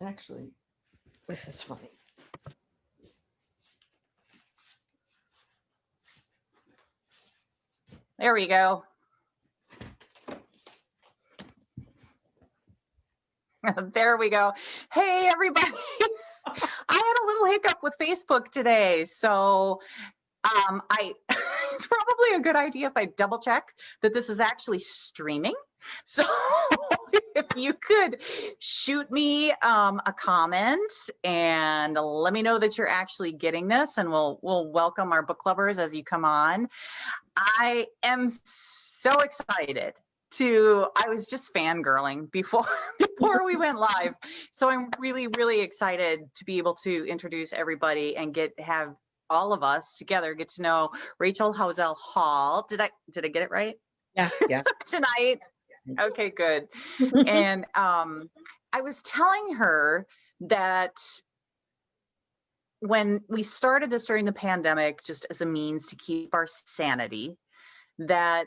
Actually, this is funny. There we go. There we go. Hey, everybody. I had a little hiccup with Facebook today. So it's probably a good idea if I double check that this is actually streaming. So if you could shoot me a comment and let me know that you're actually getting this, and we'll welcome our book clubbers as you come on. I am so excited I was just fangirling before we went live. So I'm really, really excited to be able to introduce everybody and have all of us together get to know Rachel Howzell Hall. Did I get it right? Yeah. Tonight. Okay, good. And I was telling her that when we started this during the pandemic, just as a means to keep our sanity, that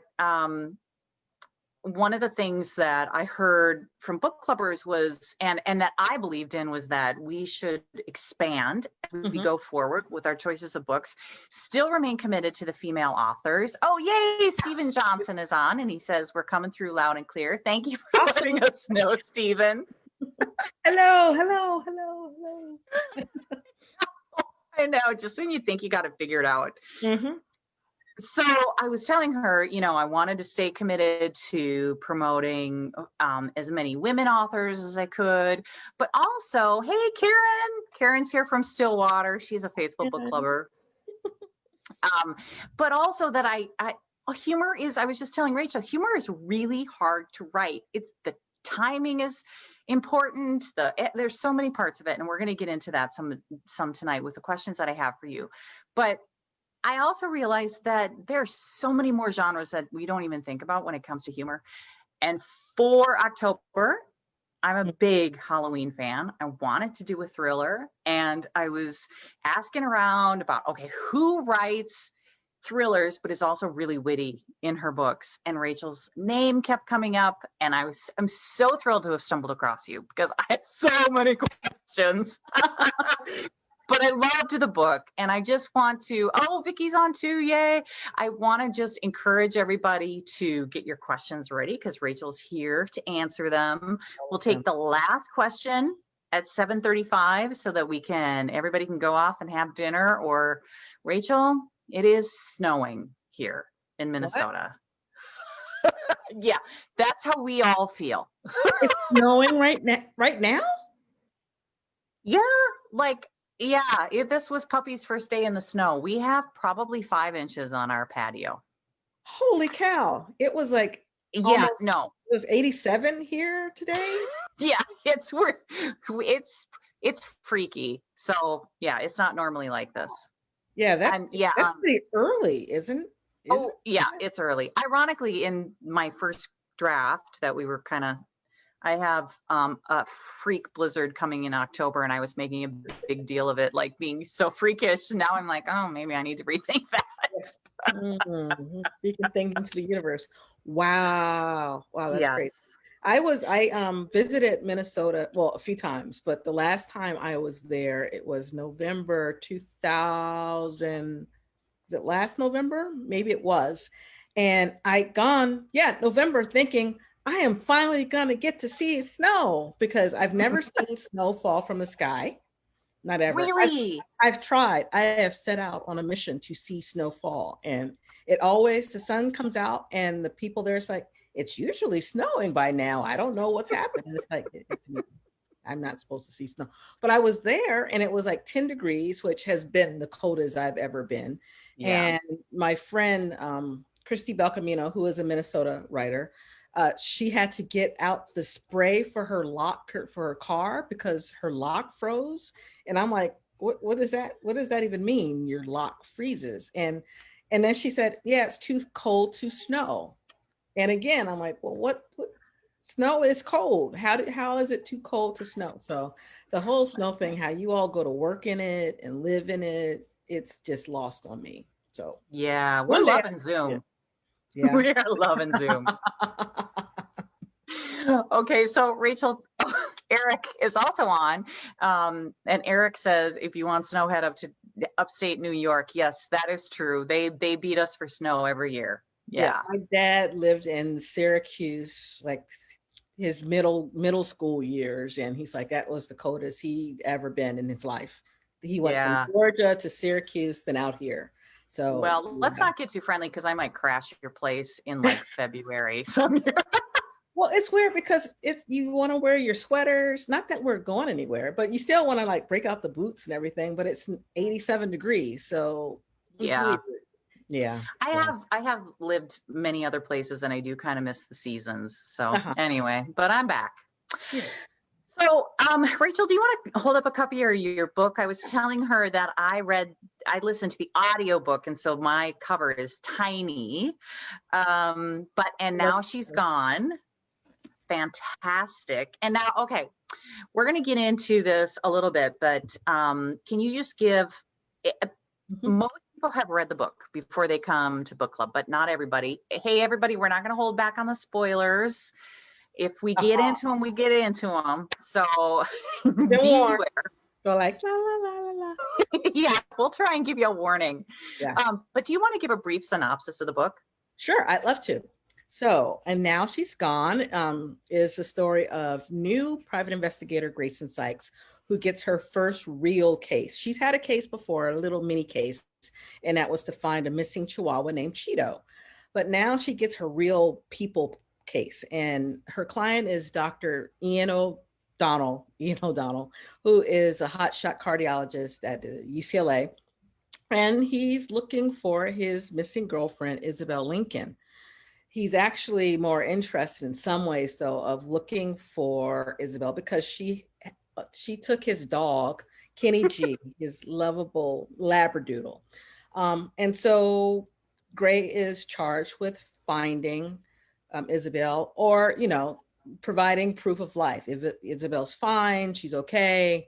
one of the things that I heard from book clubbers was, and that I believed in, was that we should expand as we go forward with our choices of books, still remain committed to the female authors. Oh, yay, Stephen Johnson is on, and he says, we're coming through loud and clear. Thank you for letting us know, Stephen. Hello. I know, just when you think you got it figured out. So I was telling her, I wanted to stay committed to promoting as many women authors as I could, but also, hey, Karen's here from Stillwater. She's a faithful book clubber. But also that I was just telling Rachel, humor is really hard to write. The timing is important. There's so many parts of it, and we're going to get into that some tonight with the questions that I have for you. But I also realized that there's so many more genres that we don't even think about when it comes to humor. And for October, I'm a big Halloween fan. I wanted to do a thriller, and I was asking around about, okay, who writes thrillers but is also really witty in her books? And Rachel's name kept coming up, and I'm so thrilled to have stumbled across you because I have so many questions. But I loved the book, and I just want to, Vicky's on too, yay. I want to just encourage everybody to get your questions ready because Rachel's here to answer them. We'll take the last question at 7:35 so that everybody can go off and have dinner. Or, Rachel, it is snowing here in Minnesota. Yeah, that's how we all feel. It's snowing right now? Yeah, this was Puppy's first day in the snow. We have probably 5 inches on our patio. Holy cow. It was like, it was 87 here today. Yeah, it's freaky. So yeah, it's not normally like this. Yeah, that's pretty early, isn't it? Yeah, it's early. Ironically, in my first draft that we were I have a freak blizzard coming in October, and I was making a big deal of it, like being so freakish. Now I'm like, maybe I need to rethink that. Speaking things into the universe. Wow, that's great. I visited Minnesota, a few times, but the last time I was there, it was November 2000. Was it last November? Maybe it was. And November, thinking, I am finally gonna get to see snow because I've never seen snow fall from the sky. Not ever. Really? I've tried. I have set out on a mission to see snow fall, and the sun comes out and the people there, it's like, it's usually snowing by now. I don't know what's happening. It's like, I'm not supposed to see snow. But I was there and it was like 10 degrees, which has been the coldest I've ever been. Yeah. And my friend, Christy Belcamino, who is a Minnesota writer, she had to get out the spray for her car because her lock froze. And I'm like, what is that? What does that even mean? Your lock freezes. And then she said, yeah, it's too cold to snow. And again, I'm like, well, what snow is cold. How is it too cold to snow? So the whole snow thing, how you all go to work in it and live in it, it's just lost on me. So yeah, we're loving Zoom. Yeah. We are loving Zoom. Okay, so Rachel, Eric is also on. And Eric says, if you want snow, head up to upstate New York. Yes, that is true. They beat us for snow every year. Yeah. My dad lived in Syracuse, like his middle school years, and he's like, that was the coldest he'd ever been in his life. He went from Yeah. Georgia to Syracuse, then out here. So Well, let's not get too friendly because I might crash your place in like February. Some year. Well, it's weird because you want to wear your sweaters. Not that we're going anywhere, but you still want to like break out the boots and everything. But it's 87 degrees, so it's Yeah. weird. Yeah. I have lived many other places and I do kind of miss the seasons. So anyway, but I'm back. Yeah. So, Rachel, do you want to hold up a copy of your book? I was telling her that I listened to the audiobook, and so my cover is tiny. And now she's gone. Fantastic. And now, okay, we're going to get into this a little bit, but can you just give, most people have read the book before they come to book club, but not everybody. Hey, everybody, we're not going to hold back on the spoilers. If we get into them, we get into them. So beware. Go like, la, la, la, la, la. Yeah, we'll try and give you a warning. Yeah. But do you want to give a brief synopsis of the book? Sure, I'd love to. So, and now she's gone is the story of new private investigator Grayson Sykes, who gets her first real case. She's had a case before, a little mini case, and that was to find a missing Chihuahua named Cheeto. But now she gets her real people case, and her client is Dr. Ian O'Donnell, who is a hotshot cardiologist at UCLA, and he's looking for his missing girlfriend, Isabel Lincoln. He's actually more interested in some ways, though, of looking for Isabel because she took his dog, Kenny G, his lovable Labradoodle. And so Gray is charged with finding Isabel, or, providing proof of life. If Isabel's fine, she's okay,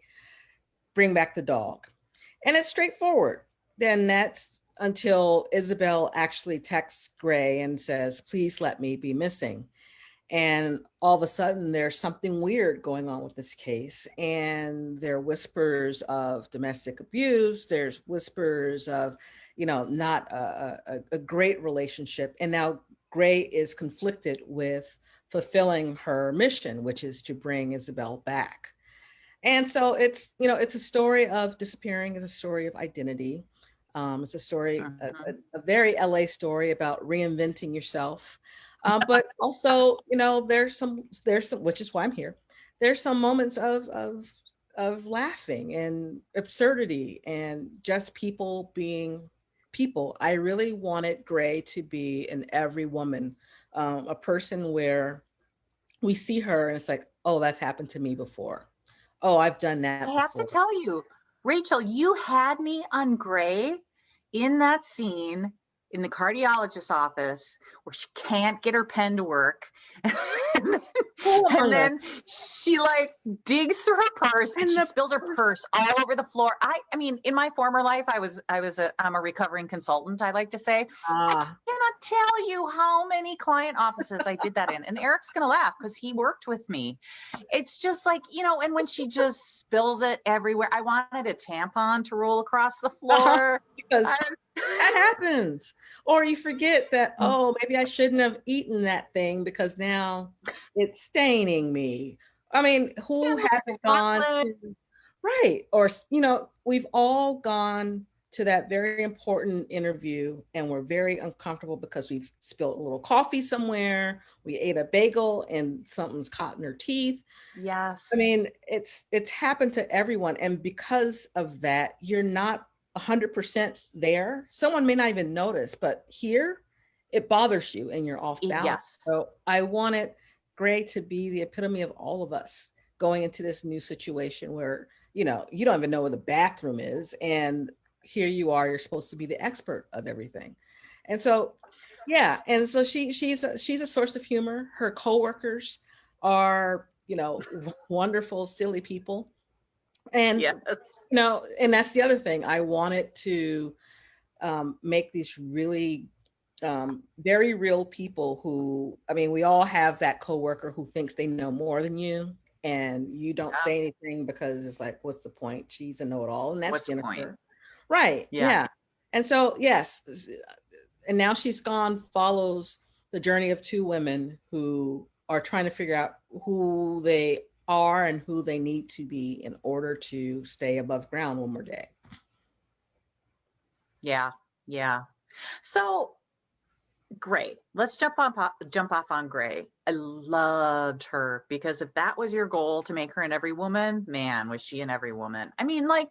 bring back the dog. And it's straightforward. Then that's until Isabel actually texts Gray and says, please let me be missing. And all of a sudden there's something weird going on with this case. And there are whispers of domestic abuse. There's whispers of, not a great relationship. And now Gray is conflicted with fulfilling her mission, which is to bring Isabel back. And so it's a story of disappearing, it's a story of identity. It's a story, a very LA story about reinventing yourself. But also, there's some, which is why I'm here. There's some moments of laughing and absurdity and just people being people. I really wanted Gray to be an every woman, a person where we see her and it's like, oh, that's happened to me before. Oh, I've done that. I have to tell you, Rachel, you had me on Gray in that scene in the cardiologist's office where she can't get her pen to work. And then she like digs through her purse and she spills her purse all over the floor. I mean, in my former life, I'm a recovering consultant, I like to say. I cannot tell you how many client offices I did that in. And Eric's going to laugh because he worked with me. It's just like, and when she just spills it everywhere, I wanted a tampon to roll across the floor. Because that happens. Or you forget that, oh, maybe I shouldn't have eaten that thing because now it's staining me. I mean, who hasn't gone to, right? Or, we've all gone to that very important interview and we're very uncomfortable because we've spilled a little coffee somewhere. We ate a bagel and something's caught in her teeth. Yes. I mean, it's happened to everyone. And because of that, you're not 100% there. Someone may not even notice, but here it bothers you and you're off balance. Yes. So I wanted Gray to be the epitome of all of us going into this new situation where, you don't even know where the bathroom is. And here you are, you're supposed to be the expert of everything. And so, yeah. And so she's a source of humor. Her coworkers are, wonderful, silly people. And, yes. And that's the other thing. I wanted to make these really very real people who, I mean, we all have that coworker who thinks they know more than you. and you don't say anything because it's like, what's the point? She's a know-it-all, and that's What's the Jennifer. point? Right. Yeah. Yeah. And so, yes. And now she's gone, follows the journey of two women who are trying to figure out who they are and who they need to be in order to stay above ground one more day. Yeah. Yeah. So Gray, let's jump off on Gray. I loved her because if that was your goal to make her an every woman, man, was she an every woman? I mean, like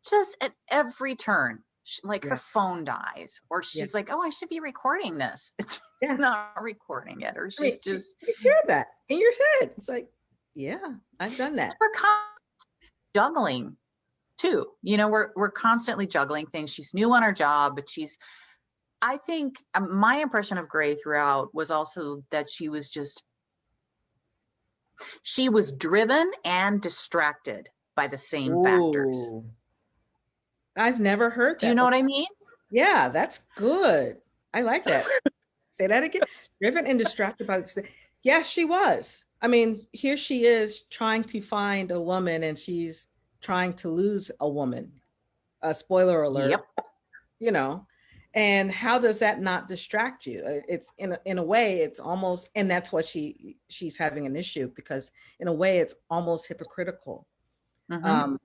just at every turn, like her phone dies, or she's like, "Oh, I should be recording this." It's not recording it, or she's just you hear that in your head. It's like, yeah, I've done that. We're juggling too. You know, we're constantly juggling things. She's new on her job, but I think my impression of Gray throughout was also that she was driven and distracted by the same factors. I've never heard that. Do you know what I mean? Yeah, that's good. I like that. Say that again. Driven and distracted by the. Yes, she was. I mean, here she is trying to find a woman, and she's trying to lose a woman. Spoiler alert. Yep. You know, and how does that not distract you? It's in a way, it's almost, and that's what she's having an issue, because in a way, it's almost hypocritical. Mm-hmm.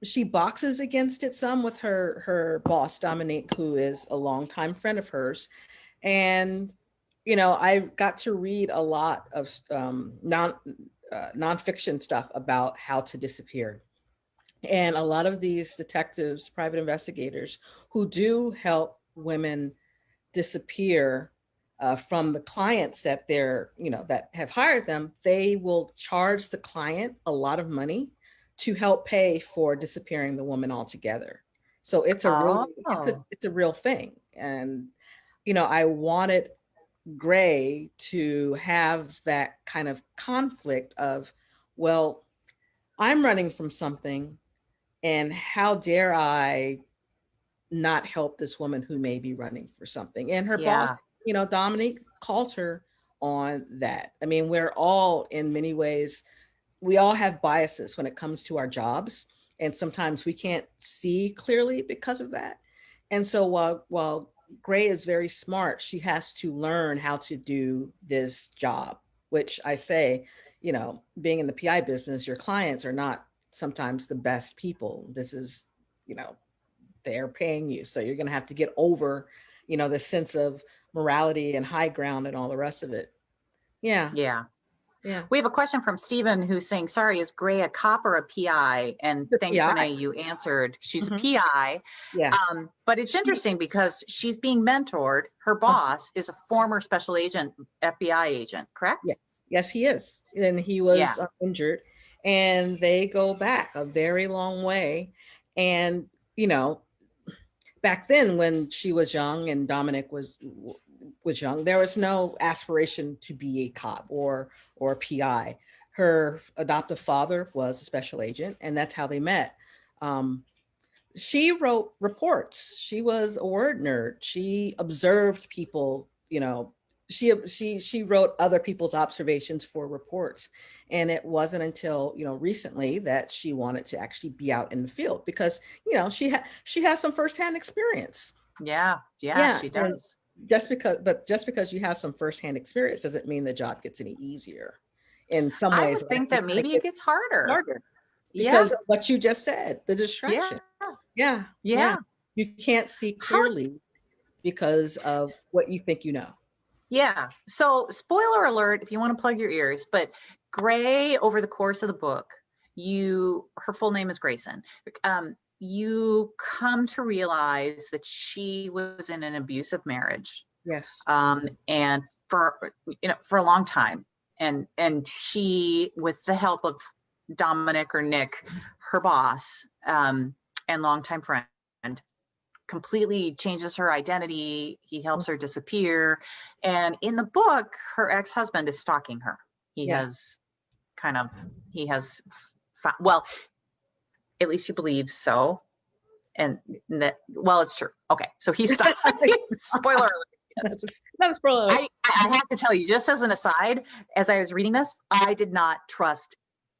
She boxes against it some with her boss, Dominique, who is a longtime friend of hers. And, you know, I got to read a lot of nonfiction stuff about how to disappear. And a lot of these detectives, private investigators who do help women disappear from the clients that that have hired them, they will charge the client a lot of money to help pay for disappearing the woman altogether. So it's a real thing. And, you know, I wanted Gray to have that kind of conflict of, well, I'm running from something, and how dare I not help this woman who may be running for something? And her boss, you know, Dominique, calls her on that. I mean, we're all, in many ways, we all have biases when it comes to our jobs, and sometimes we can't see clearly because of that. And so while Gray is very smart, she has to learn how to do this job, which I say, you know, being in the PI business, your clients are not sometimes the best people. This is, you know, they're paying you. So you're going to have to get over, you know, the sense of morality and high ground and all the rest of it. Yeah. Yeah. Yeah. We have a question from Stephen who's saying, sorry, is Gray a cop or a PI? And thanks, PI. Renee, you answered. She's a PI. Yeah. But it's interesting because she's being mentored. Her boss is a former special agent, FBI agent, correct? Yes. Yes, he is. And he was injured. And they go back a very long way. And, you know, back then when she was young and Dominic was young, there was no aspiration to be a cop or a PI. Her adoptive father was a special agent, and that's how they met. She wrote reports. She was a word nerd. She observed people, you know, she wrote other people's observations for reports. And it wasn't until, you know, recently that she wanted to actually be out in the field because, you know, she has some firsthand experience. Yeah, she does. Just because you have some firsthand experience doesn't mean the job gets any easier. In some ways, I would think that maybe it gets harder. Because of what you just said, the distraction. Yeah. You can't see clearly because of what you think you know. Yeah. So spoiler alert, if you want to plug your ears, but Gray, over the course of the book, her full name is Grayson. You come to realize that she was in an abusive marriage. Yes. And for a long time. And she, with the help of Dominic or Nick, her boss, and longtime friend, completely changes her identity. He helps her disappear. And in the book, her ex-husband is stalking her. He has well, at least she believes so. And that, well, it's true. Okay. So he's stalking. Spoiler alert. Yes. Not a spoiler. I have to tell you, just as an aside, as I was reading this, I did not trust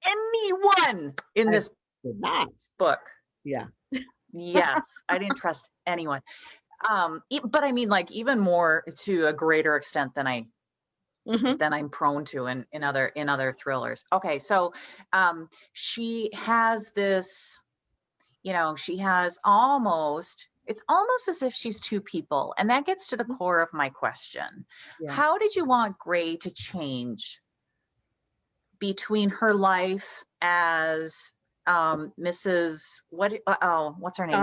anyone in this Did not. book. Yeah. Yes, I didn't trust anyone. But I mean, like, even more to a greater extent than I'm prone to in other thrillers. Okay, so she has this, she has it's almost as if she's two people. And that gets to the core of my question. Yeah. How did you want Gray to change between her life as what's her name?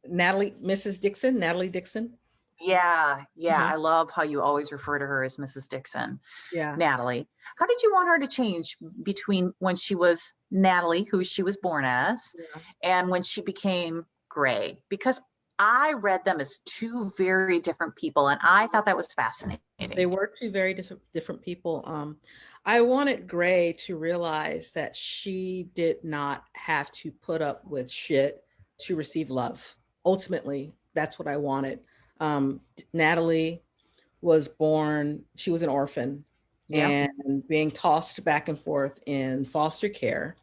Mrs. Dixon, Natalie Dixon. Yeah. I love how you always refer to her as Mrs. Dixon. Yeah. Natalie. How did you want her to change between when she was Natalie, who she was born as, and when she became Gray? Because I read them as two very different people, and I thought that was fascinating. They were two very different people. I wanted Gray to realize that she did not have to put up with shit to receive love. Ultimately, that's what I wanted. Natalie was born, she was an orphan and being tossed back and forth in foster care.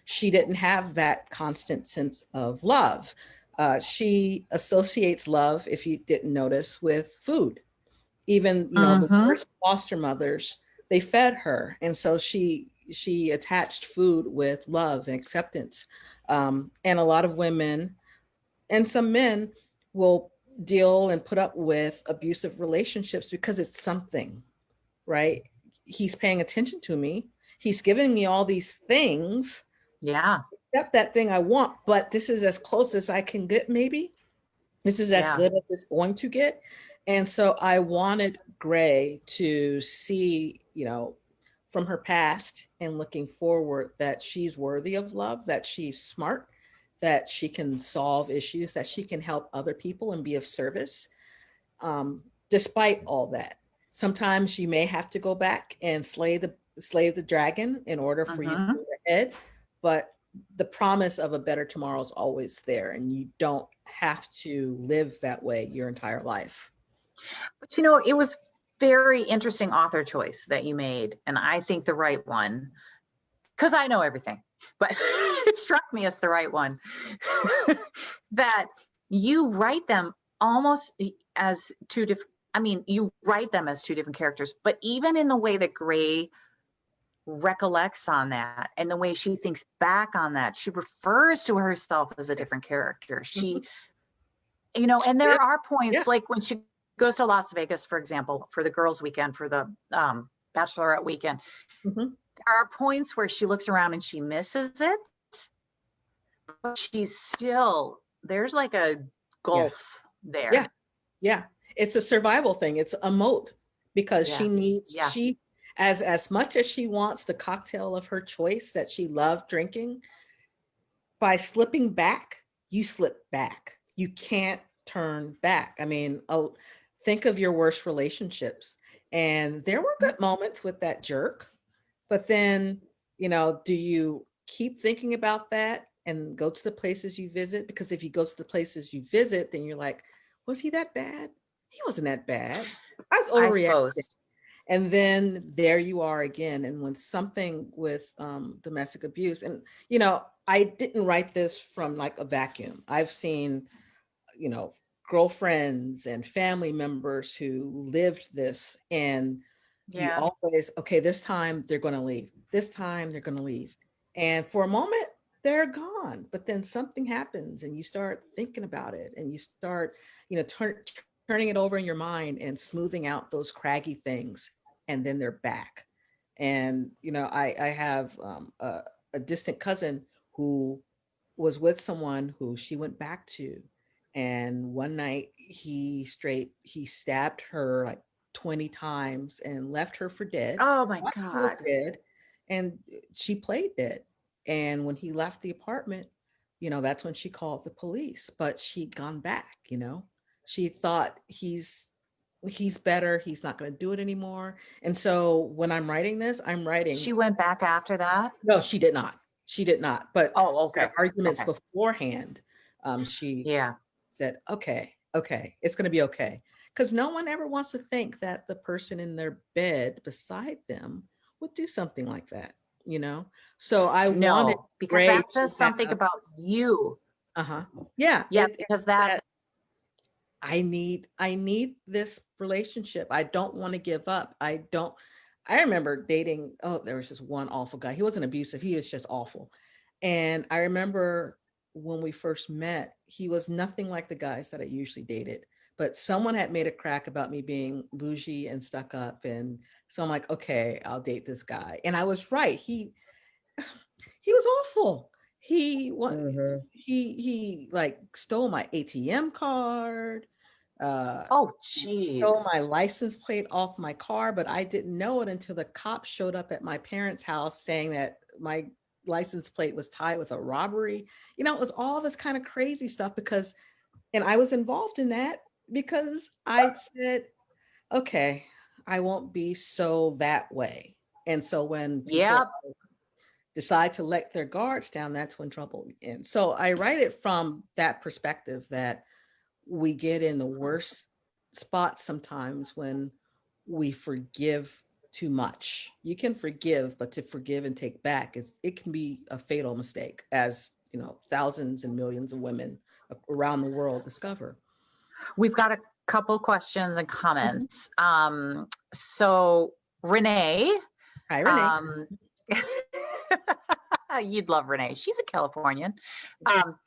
She didn't have that constant sense of love. She associates love, if you didn't notice, with food. Even, the worst foster mothers, they fed her. And so she attached food with love and acceptance. And a lot of women and some men will deal and put up with abusive relationships because it's something, right? He's paying attention to me. He's giving me all these things. Yeah. Except that thing I want, but this is as close as I can get, maybe. This is as good as it's going to get. And so I wanted Gray to see, from her past and looking forward, that she's worthy of love, that she's smart, that she can solve issues, that she can help other people and be of service. Despite all that, sometimes you may have to go back and slay the dragon in order for you to move ahead. But the promise of a better tomorrow is always there, and you don't have to live that way your entire life. But it was very interesting author choice that you made, and I think the right one, because I know everything, but it struck me as the right one. That you write them almost as two different, you write them as two different characters, but even in the way that Gray recollects on that and the way she thinks back on that, she refers to herself as a different character. She, and there are points like when she goes to Las Vegas, for example, for the girls' weekend, for the bachelorette weekend, there are points where she looks around and she misses it, but she's still, there's like a gulf there. Yeah. It's a survival thing. It's a moat, because she needs, as much as she wants the cocktail of her choice that she loved drinking, by slipping back, you slip back. You can't turn back. Think of your worst relationships. And there were good moments with that jerk, but then, do you keep thinking about that and go to the places you visit? Because if you go to the places you visit, then you're like, was he that bad? He wasn't that bad. I was overreacting. And then there you are again. And when something with domestic abuse, and, I didn't write this from like a vacuum. I've seen, girlfriends and family members who lived this, and you always, okay, this time they're going to leave. This time they're going to leave. And for a moment, they're gone. But then something happens and you start thinking about it, and you start, turning it over in your mind and smoothing out those craggy things, and then they're back. And, I have a distant cousin who was with someone who she went back to. And one night he stabbed her like 20 times and left her for dead. Oh my God. Dead, and she played dead. And when he left the apartment, that's when she called the police, but she'd gone back, she thought he's better. He's not going to do it anymore. And so when I'm writing this, She went back after that? No, she did not. She did not. But okay. Arguments beforehand, she said, okay, it's going to be okay. because no one ever wants to think that the person in their bed beside them would do something like that, you know? So I wanted No, because Ray that to says something have, about you. uh-huh. Yeah, Yeah, because it's that, that I need this relationship. I don't want to give up. I remember dating, oh, there was this one awful guy. He wasn't abusive, he was just awful. And I remember when we first met, he was nothing like the guys that I usually dated. But someone had made a crack about me being bougie and stuck up. And so I'm like, okay, I'll date this guy. And I was right. He was awful. He what he like stole my ATM card, uh oh, stole geez. my license plate off my car, but I didn't know it until the cops showed up at my parents' house saying that my license plate was tied with a robbery. You know, it was all this kind of crazy stuff because, and I was involved in that because I said, okay, I won't be so that way. And so when people Yep. decide to let their guards down, that's when trouble begins. So I write it from that perspective that we get in the worst spots sometimes when we forgive too much. You can forgive, but to forgive and take back, it can be a fatal mistake, as you know, thousands and millions of women around the world discover. We've got a couple questions and Mhm. comments. So Renee, Hi, Renee. um, you'd love Renee. She's a Californian. Um,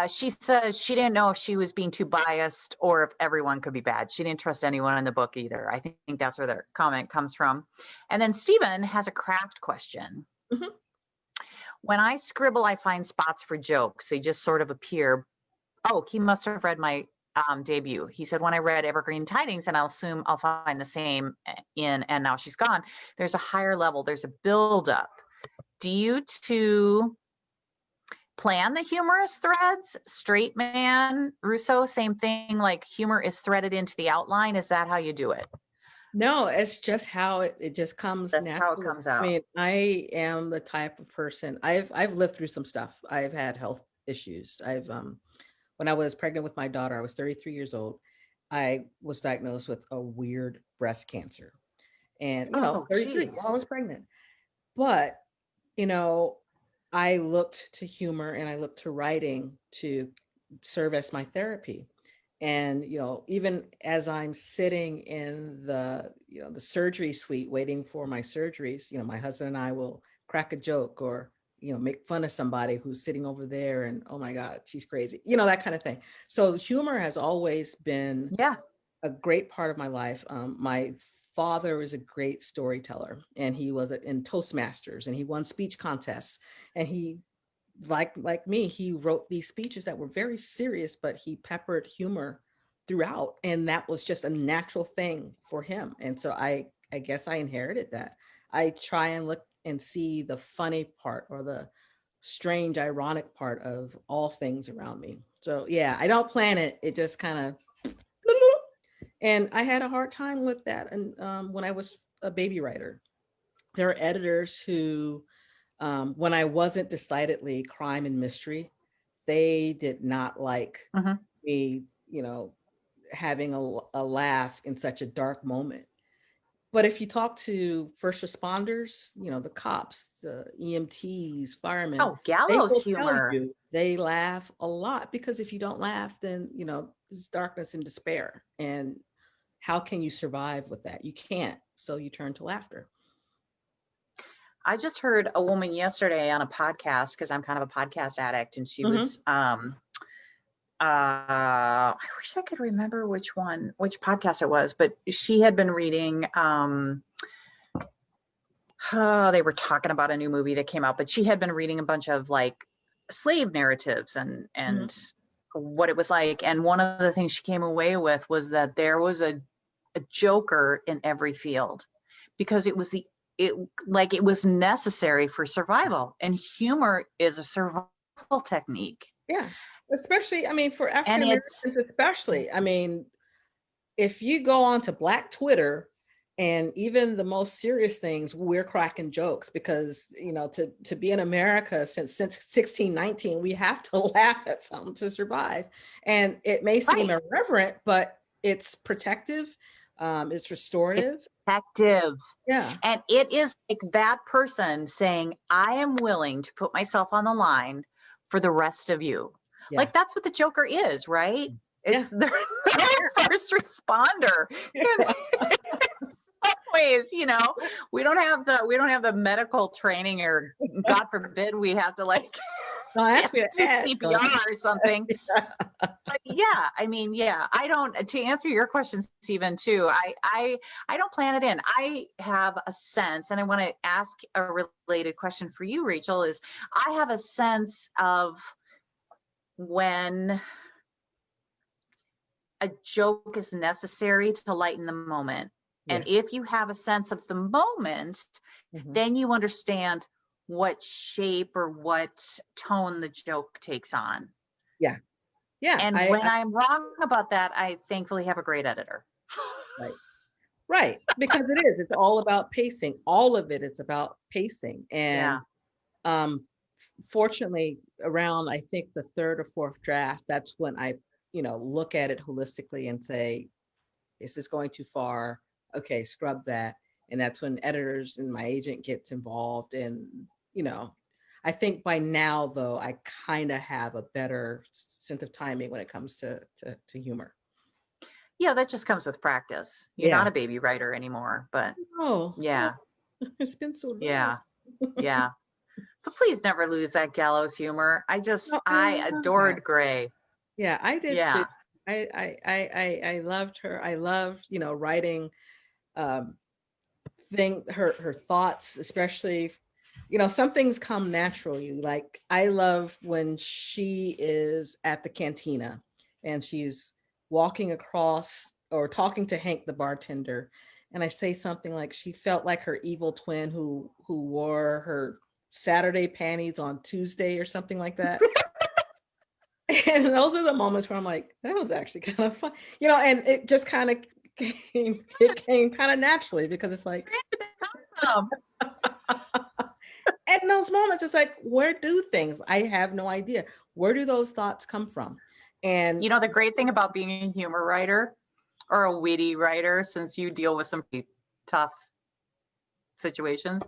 she says she didn't know if she was being too biased or if everyone could be bad. She didn't trust anyone in the book either. I think that's where their comment comes from. And then Stephen has a craft question. Mhm. When I scribble, I find spots for jokes. They just sort of appear. Oh, he must have read my debut. He said, when I read Evergreen Tidings, and I'll assume I'll find the same in And Now She's Gone, there's a higher level, there's a buildup. Do you two plan the humorous threads? Straight Man, Russo, same thing, like humor is threaded into the outline. Is that how you do it? No, it's just how it just comes That's how it naturally. comes I out. mean, I am the type of person, I've lived through some stuff. I've had health issues. When I was pregnant with my daughter, I was 33 years old. I was diagnosed with a weird breast cancer. And, you know, Oh, 33 while I geez. was pregnant. But, you know, I looked to humor and I looked to writing to serve as my therapy. And, you know, even as I'm sitting in the surgery suite waiting for my surgeries, you know, my husband and I will crack a joke or, make fun of somebody who's sitting over there and, oh my God, she's crazy, that kind of thing. So humor has always been Yeah. a great part of my life. My father was a great storyteller, and he was in Toastmasters, and he won speech contests, and he, like me, he wrote these speeches that were very serious, but he peppered humor throughout, and that was just a natural thing for him. And so I guess I inherited that. I try and look and see the funny part or the strange, ironic part of all things around me. So yeah, I don't plan it. It just kind of, and I had a hard time with that. And when I was a baby writer, there were editors who, when I wasn't decidedly crime and mystery, they did not like Mhm. me, having a laugh in such a dark moment. But if you talk to first responders, the cops, the EMTs, firemen, Oh, they Gallows will tell humor. you they laugh a lot, because if you don't laugh, then, there's darkness and despair. And how can you survive with that? You can't. So you turn to laughter. I just heard a woman yesterday on a podcast, because I'm kind of a podcast addict, and she Mhm. was I wish I could remember which podcast it was, but she had been reading they were talking about a new movie that came out, but she had been reading a bunch of like slave narratives Mhm. and what it was like. And one of the things she came away with was that there was a joker in every field, because it was necessary for survival, and humor is a survival technique. Yeah. Especially, I mean, for And African it's Americans, especially. I mean, if you go on to Black Twitter, and even the most serious things, we're cracking jokes because, to be in America since 1619, we have to laugh at something to survive. And it may seem right. irreverent, but it's protective, it's restorative. Active. Yeah. And it is like that person saying, I am willing to put myself on the line for the rest of you. Yeah. Like that's what the Joker is, right? It's their first responder. In some ways, you know, we don't have the medical training, or God forbid we have to like do CPR or something. But yeah, I mean, yeah, I don't, to answer your question, Stephen, too, I don't plan it in. I have a sense, and I want to ask a related question for you, Rachel, is I have a sense of when a joke is necessary to lighten the moment. Yeah. And if you have a sense of the moment, then you understand what shape or what tone the joke takes on. Yeah. Yeah. And when I'm wrong about that, I thankfully have a great editor. Right. Right. Because it's all about pacing. All of it is about pacing. And fortunately, around, I think, the third or fourth draft, that's when I, look at it holistically and say, is this going too far? Okay, scrub that. And that's when editors and my agent gets involved. And, I think by now, though, I kind of have a better sense of timing when it comes to humor. Yeah, that just comes with practice. You're not a baby writer anymore, but it's been so long. Yeah. But please never lose that Gallows humor. I adored Gray. Yeah, I did too. I loved her. I loved, writing her thoughts, especially, some things come naturally. Like I love when she is at the cantina and she's walking across or talking to Hank, the bartender. And I say something like she felt like her evil twin who wore her Saturday panties on Tuesday or something like that. And those are the moments where I'm like, that was actually kind of fun, and it just kind of came kind of naturally because it's like, and those moments, it's like, where do things, I have no idea. Where do those thoughts come from? And the great thing about being a humor writer or a witty writer, since you deal with some pretty tough situations,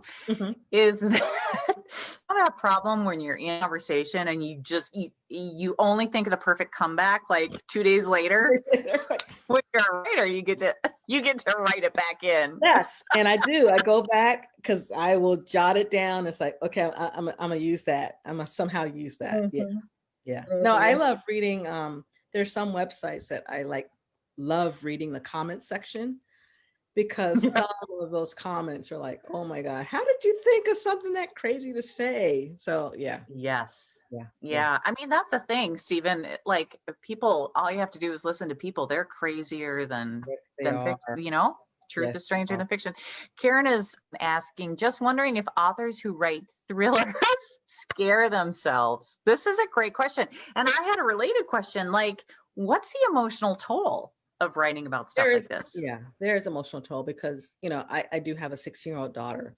is that problem when you're in a conversation and you only think of the perfect comeback like 2 days later. When you're a writer, you get to write it back in. Yes, and I do. I go back because I will jot it down. It's like, okay, I'm gonna use that. I'm gonna somehow use that. Yeah. No, I love reading. There's some websites that I love reading the comment section, because some of those comments are like, oh my God, how did you think of something that crazy to say? So yeah. Yes. Yeah. I mean, that's the thing, Stephen. Like people, all you have to do is listen to people. They're crazier than truth is stranger than fiction. Karen is asking, just wondering if authors who write thrillers scare themselves. This is a great question. And I had a related question, like, what's the emotional toll of writing about stuff like this? Yeah, there's emotional toll because, I do have a 16-year-old daughter,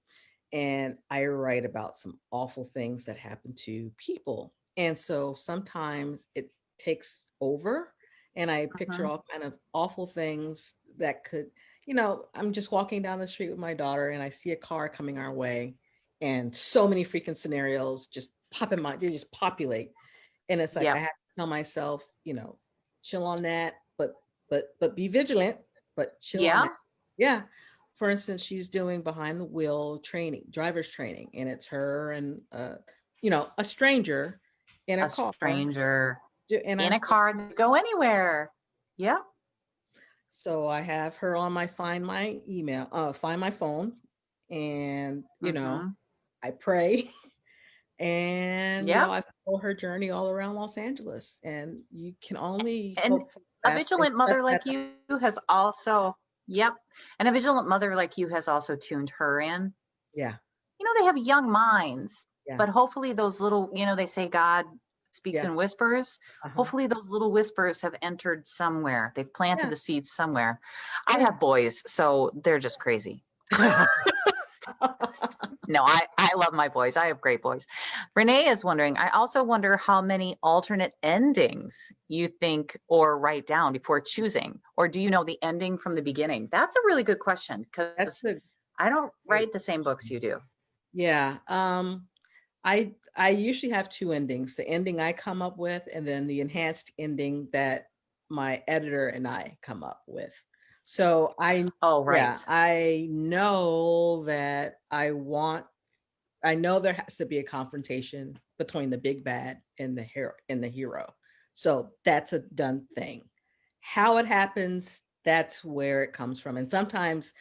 and I write about some awful things that happen to people. And so sometimes it takes over and I picture all kind of awful things that could, I'm just walking down the street with my daughter and I see a car coming our way, and so many freaking scenarios just pop in they just populate. And it's like, I have to tell myself, chill on that, but be vigilant, but chill on that. Yeah. For instance, she's doing behind the wheel training, driver's training, and it's her and a stranger in a car. Stranger in a car that go anywhere. Yeah. So I have her on find my phone, and I pray. And I follow her journey all around Los Angeles, and you can only hope for a vigilant mother like you has also and a vigilant mother like you has also tuned her in. Yeah. They have young minds, but hopefully those little, they say God speaks in whispers. Hopefully those little whispers have entered somewhere. They've planted the seeds somewhere. I have boys, so they're just crazy. No, I love my boys. I have great boys. Renee is wondering, I also wonder how many alternate endings you think or write down before choosing, or do you know the ending from the beginning? That's a really good question That's because the I don't great. write the same books you do. Yeah. I usually have two endings, the ending I come up with and then the enhanced ending that my editor and I come up with. So Oh, right. yeah, I know that I know there has to be a confrontation between the big bad and the hero. So that's a done thing. How it happens, that's where it comes from. And sometimes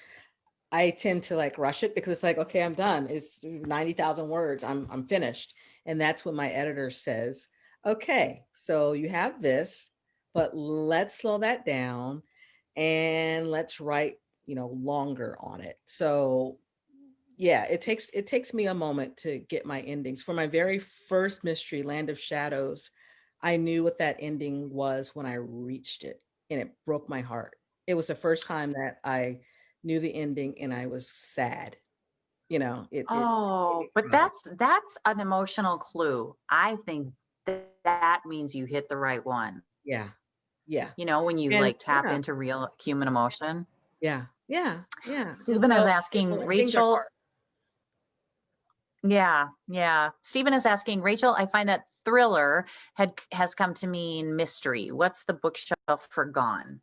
I tend to like rush it because it's like, okay, I'm done. It's 90,000 words. I'm finished. And that's when my editor says, okay, so you have this, but let's slow that down and let's write, longer on it. So yeah, it takes me a moment to get my endings. For my very first mystery, Land of Shadows, I knew what that ending was when I reached it, and it broke my heart. It was the first time that I knew the ending and I was sad. It Oh, but that's an emotional clue. I think that means you hit the right one. yeah, yeah. When you And like tap yeah, into real human emotion. yeah, yeah, yeah. And Stephen is so asking endings are Rachel. hard. Yeah, yeah. Stephen is asking Rachel, I find that thriller has come to mean mystery. What's the bookshelf for gone?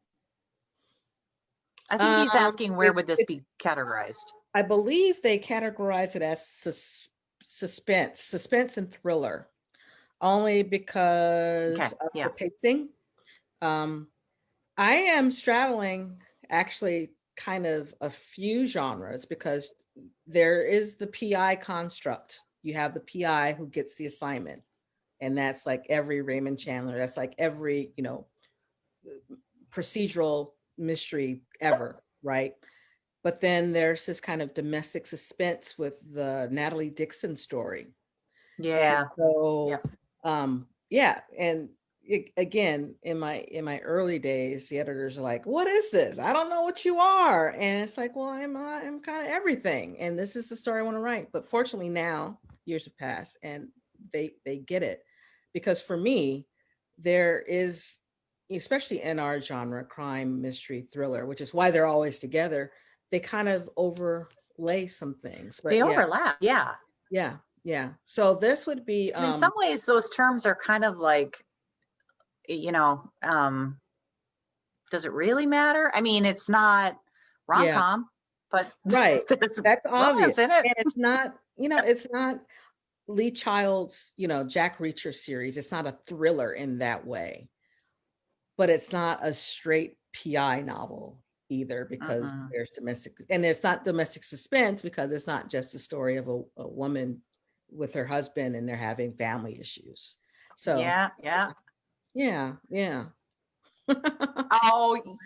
I think he's asking where would this It's be categorized? I believe they categorize it as suspense and thriller, only Okay, because of the yeah. pacing. Um, I am straddling actually kind of a few genres because there is the PI construct. You have the PI who gets the assignment, and that's like every Raymond Chandler, that's like every, procedural mystery ever, right? But then there's this kind of domestic suspense with the Natalie Dixon story. And Yeah. Yeah. so, yeah, and again, in my early days, the editors are like, "What is this? I don't know what you are." And it's like, "Well, I'm kind of everything, and this is the story I want to write." But fortunately, now years have passed, and they get it, because for me, there is, especially in our genre, crime, mystery, thriller, which is why they're always together. They kind of overlay some things, They but yeah, overlap. Yeah. yeah, yeah. So this would be And in some ways, those terms are kind of like, you know, um, does it really matter? I mean, it's not yeah, rom-com, but right. there's That's obvious. romance in it. And it's not Lee Child's, Jack Reacher series. It's not a thriller in that way, but it's not a straight PI novel either, because Mm-mm. there's domestic, and it's not domestic suspense because it's not just a story of a woman with her husband and they're having family issues. So Yeah, yeah. yeah, yeah. Oh,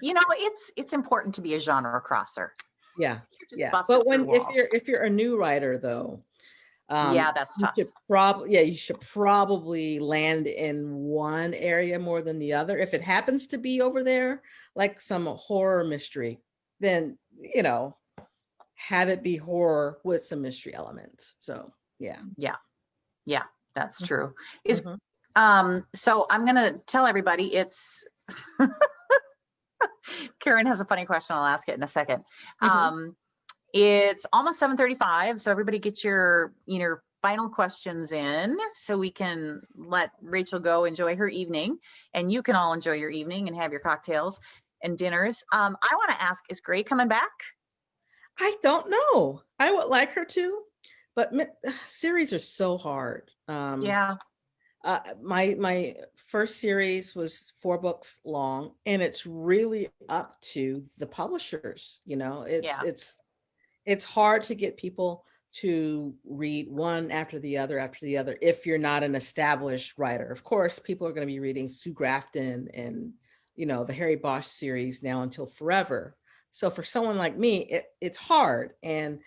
it's important to be a genre crosser. Yeah, You're just yeah. busted But through when if walls. you're a new writer though, Yeah, that's tough. you should probably land in one area more than the other. If it happens to be over there, like some horror mystery, then have it be horror with some mystery elements. So yeah. Yeah, yeah, that's Mhm, true. Is mhm, so I'm gonna tell everybody it's Karen has a funny question. I'll ask it in a second. mhm. It's almost 7:35, so everybody get your final questions in so we can let Rachel go enjoy her evening, and you can all enjoy your evening and have your cocktails and dinners. I want to ask, is Gray coming back? I don't know. I would like her to, but series are so hard. Yeah, My first series was 4 books long, and it's really up to the publishers. It's yeah, it's hard to get people to read one after the other if you're not an established writer. Of course, people are going to be reading Sue Grafton and the Harry Bosch series now until forever. So for someone like me, it's hard. And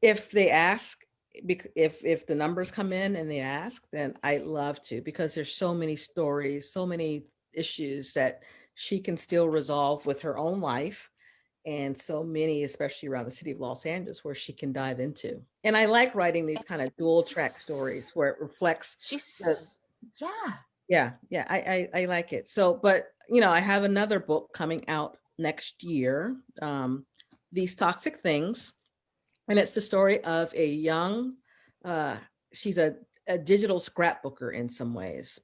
if they ask, if the numbers come in and they ask, then I love to, because there's so many stories, so many issues that she can still resolve with her own life, and so many, especially around the city of Los Angeles, where she can dive into. And I like writing these kind of dual track stories where it reflects. She's, yeah. Yeah, I like it. So, but I have another book coming out next year, These Toxic Things, and it's the story of a young, she's a digital scrapbooker in some ways,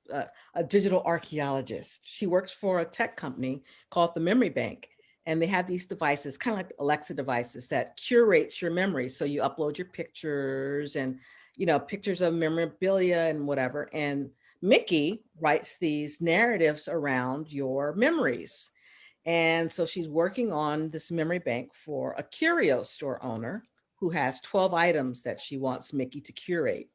a digital archaeologist. She works for a tech company called the Memory Bank, and they have these devices, kind of like Alexa devices, that curates your memories. So you upload your pictures and pictures of memorabilia and whatever. And Mickey writes these narratives around your memories. And so she's working on this memory bank for a curio store owner who has 12 items that she wants Mickey to curate.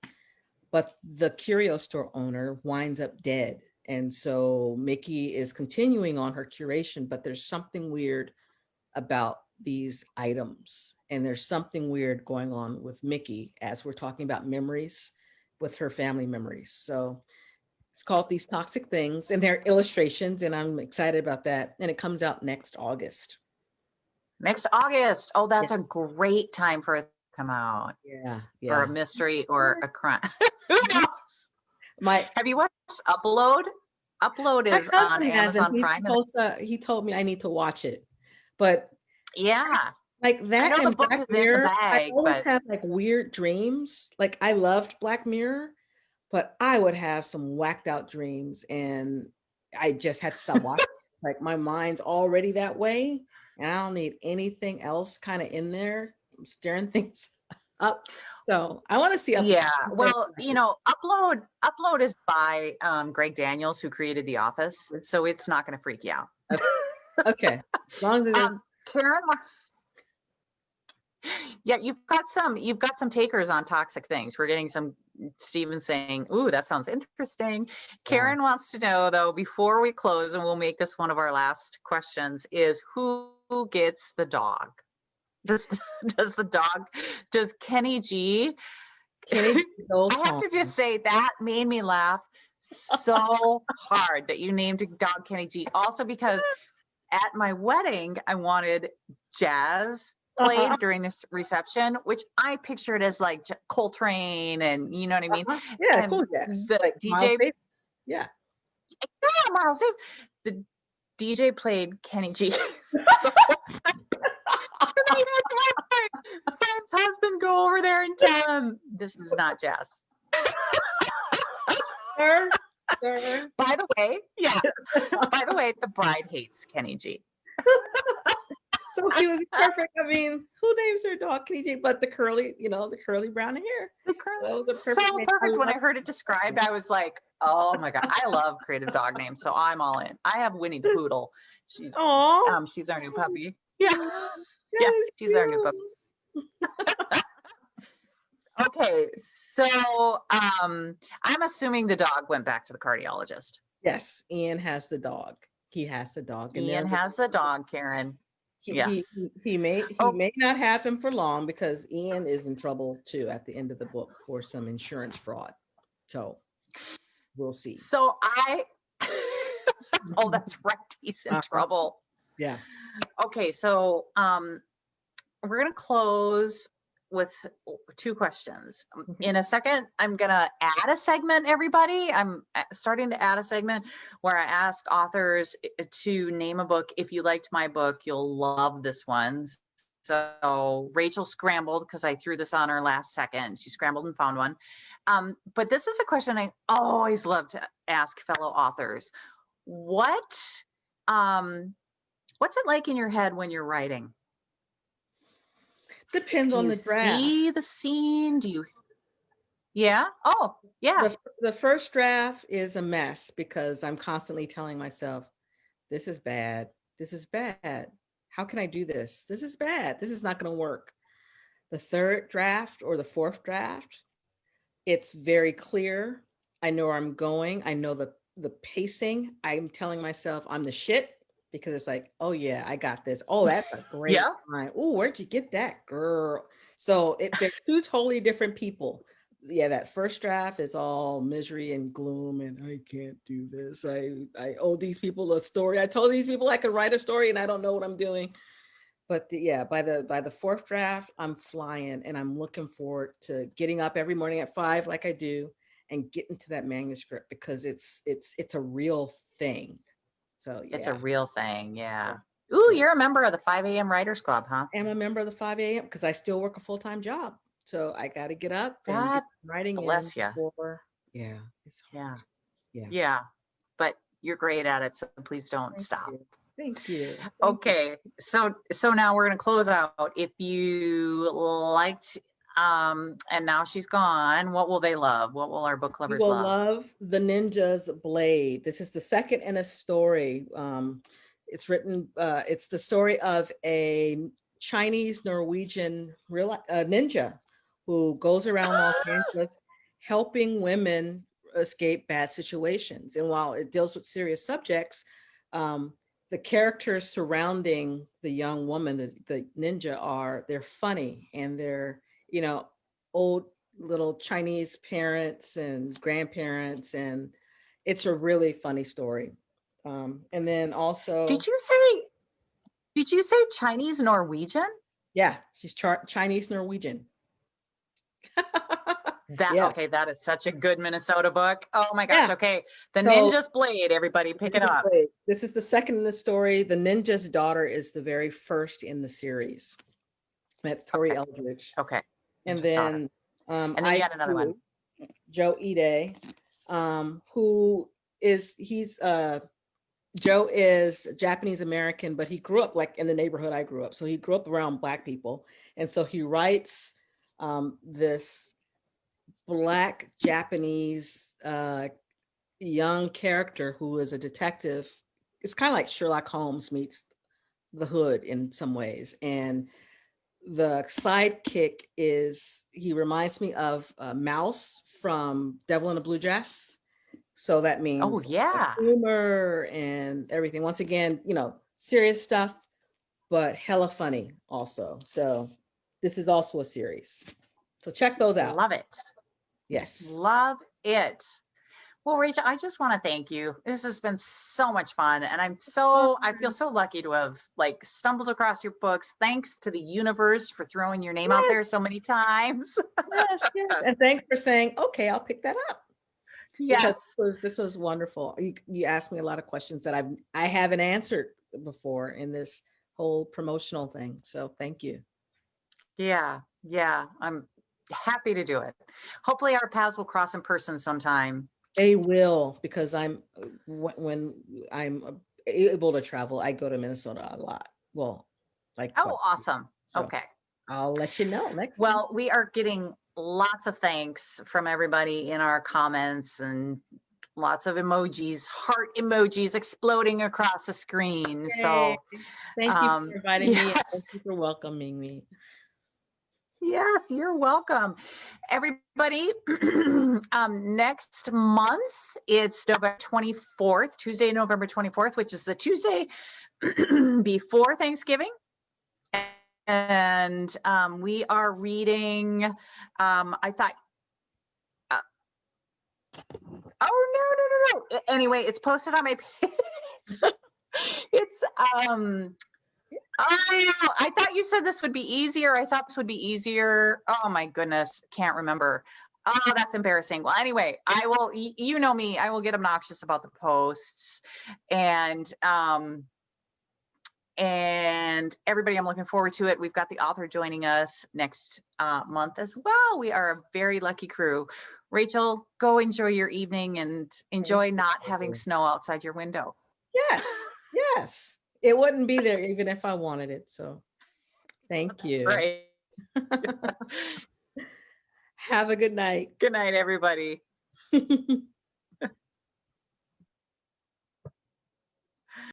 But the curio store owner winds up dead. And so Mickey is continuing on her curation, but there's something weird about these items. And there's something weird going on with Mickey as we're talking about memories with her family memories. So it's called These Toxic Things, and they're illustrations, and I'm excited about that. And it comes out next August. Next August. Oh, that's a great time for it to come out. Yeah. Or a mystery or a crime. Who knows? Have you watched Upload? Upload is on Amazon Prime. He told me I need to watch it, but yeah, like that. I know the book is in the bag, I always have like weird dreams. Like I loved Black Mirror, but I would have some whacked out dreams, and I just had to stop watching. Like my mind's already that way, and I don't need anything else kind of in there. I'm stirring things up. So I want to see. Yeah. Well, Upload is by Greg Daniels, who created The Office. So it's not going to freak you out. Okay. As long as it's Karen. Yeah, you've got some takers on toxic things. We're getting some Stephen saying, "Ooh, that sounds interesting." Karen wants to know though, before we close, and we'll make this one of our last questions, is who gets the dog? Does Kenny G? I have to just say that made me laugh so hard that you named a dog Kenny G. Also because at my wedding, I wanted jazz played during this reception, which I pictured as like Coltrane and you know what I mean? Yeah, and cool jazz. The like DJ, yeah, Miles Davis. The DJ played Kenny G. Friend's husband go over there and tell him this is not jazz. Sir. By the way, the bride hates Kenny G. So he was perfect. I mean, who names their dog Kenny G? But the curly brown hair. So perfect. When I heard it described, I was like, oh my God, I love creative dog names. So I'm all in. I have Winnie the Poodle. She's our new puppy. Yeah. Yeah, she's our new puppy. Okay, so I'm assuming the dog went back to the cardiologist. Yes, Ian has the dog. He has the dog. Ian has the dog, Karen. Yes. He may not have him for long because Ian is in trouble too at the end of the book for some insurance fraud. So we'll see. So oh, that's right. He's in trouble. Yeah. Okay, so we're gonna close with two questions. In a second, I'm gonna add a segment, everybody. I'm starting to add a segment where I ask authors to name a book. If you liked my book, you'll love this one. So Rachel scrambled because I threw this on her last second. She scrambled and found one. But this is a question I always love to ask fellow authors. What's it like in your head when you're writing? Depends on the draft. See the scene? Do you? Yeah. Oh, yeah. The first draft is a mess because I'm constantly telling myself, this is bad. This is bad. How can I do this? This is bad. This is not going to work. The third draft or the fourth draft, it's very clear. I know where I'm going. I know the pacing. I'm telling myself I'm the shit. Because it's like, oh yeah, I got this. Oh, that's a great line. Oh, where'd you get that, girl? So they're two totally different people. Yeah, that first draft is all misery and gloom, and I can't do this. I owe these people a story. I told these people I could write a story, and I don't know what I'm doing. But yeah, by the fourth draft, I'm flying, and I'm looking forward to getting up every morning at 5, like I do, and getting to that manuscript, because it's a real thing. So It's a yeah. real thing. Yeah. Yeah. Ooh, Yeah. you're a member of the 5 a.m. Writers Club, huh? I'm a member of the 5 a.m. because I still work a full-time job. So I got to get up and God get some writing in bless you. before. Yeah, it's Yeah. hard. Yeah. Yeah. But you're great at it. So please don't Thank stop. you. Thank you. Thank you. Okay. So now we're going to close out. If you liked, and now she's gone, what will they love? What will our book You lovers will love? love The Ninja's Blade. This is the second in a story. It's written, it's the story of a Chinese Norwegian real ninja who goes around Los Angeles helping women escape bad situations. And while it deals with serious subjects, um, the characters surrounding the young woman, the ninja, they're funny, and they're, you know, old little Chinese parents and grandparents, and it's a really funny story. And then also, Did you say, Chinese Norwegian? yeah, she's Chinese Norwegian. Yeah, Okay, that is such a good Minnesota book. Oh my gosh. yeah. Okay. The So Ninja's Blade, everybody pick it Ninja's up. Blade. This is the second in the story. The ninja's daughter is the very first in the series. That's Tori Okay. Eldridge. Okay. And Ninja's daughter. then And then you I got another one. Joe Ide, who is Joe is Japanese American, but he grew up like in the neighborhood I grew up. So he grew up around Black people. And so he writes this Black Japanese young character who is a detective. It's kind of like Sherlock Holmes meets the hood in some ways. And the sidekick he reminds me of Mouse from Devil in a Blue Dress. So that Oh means like yeah. humor and everything. Once again, serious stuff, but hella funny also. So this is also a series. So check those out. Love it. Yes. Love it. Well, Rachel, I just want to thank you. This has been so much fun. And I feel so lucky to have stumbled across your books. Thanks to the universe for throwing your name out Yes, there so many times. yes, yes. And thanks for saying, okay, I'll pick that up. Because Yes. this was wonderful. You asked me a lot of questions that I haven't answered before in this whole promotional thing. So thank you. Yeah. Yeah. I'm happy to do it. Hopefully our paths will cross in person sometime. They will, because when I'm able to travel, I go to Minnesota a lot. Well, like Oh, twice. awesome. So Okay. I'll let you know next time. Well, we are getting lots of thanks from everybody in our comments and lots of emojis, heart emojis exploding across the screen. So thank you for inviting me. yes. Thank you for welcoming me. Yes, you're welcome. Everybody, next month, it's November 24th, Tuesday, November 24th, which is the Tuesday before Thanksgiving. And we are reading, I thought, oh, no. Anyway, it's posted on my page. It's, oh, I thought you said this would be easier. I thought this would be easier. Oh my goodness. Can't remember. Oh, that's embarrassing. Well, anyway, I will, you know me, I will get obnoxious about the posts, and everybody, I'm looking forward to it. We've got the author joining us next month as well. We are a very lucky crew. Rachel, go enjoy your evening and enjoy not having snow outside your window. Yes, yes. It wouldn't be there even if I wanted it. So thank you. That's right. Have a good night. Good night, everybody.